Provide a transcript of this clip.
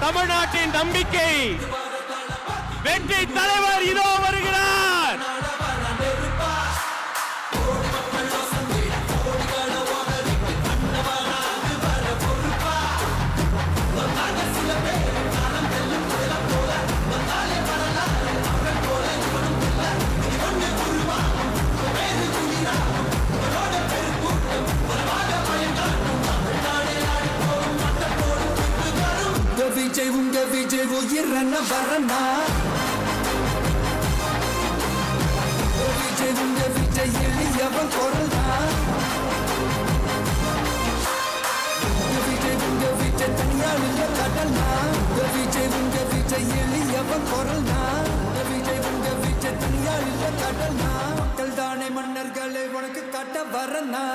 தமிழ்நாட்டின் நம்பிக்கை வெற்றி தலைவர் இதோ வருகிறார். விஜய் உயிரன வரனா விஜய் எளியவன் குரல்னா விஜய் தனியால் இல்ல கடல்னா விஜய் எளியவன் குரல்னா விஜய் தனியால் இல்ல கடல்னா மக்கள் தானே மன்னர்களை உனக்கு காட்ட வரனா